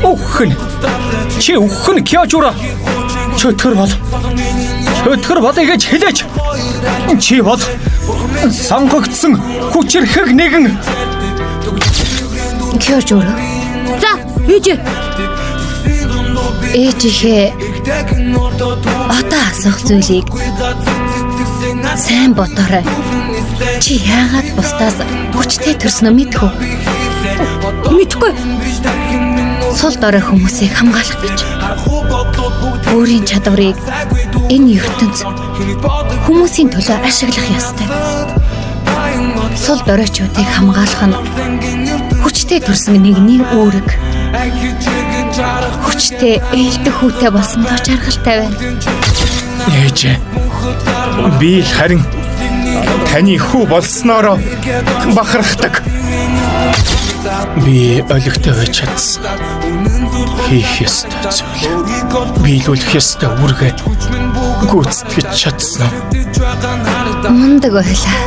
Өхөн. Чи өхөн Кёжура. Чөтгөр бол гэж хэлээч. Чи бол сонгогдсон хүчрхэг нэгэн. Кёжура. За, ээжихээ одоо асуух зүйлийг сайн бодоорой. Чи яагаад бусдаас хүчтэй төрснөө мэдэх үү? Мэдхгүй. Сул дорой хүмүүсийг хамгаалах гэж өөрийн чадварыг энэ ертөнц хүмүүсийн төлөө ашиглах ёстой. Сул доройчуудыг хамгаалах нь хүчтэй төрсөн нэгний үүрэг. Хүчтэй ээлдэх хүүтэй болсондоо жаргалтай байна. Ээж. Би л харин таны хүү болсноороо бахархдаг. Би олигтой байж чадсан. Хийх ёстой зүйл. Биелүүлэх ёстой үүргээ гүйцэтгэж чадсан. Мундаг байлаа.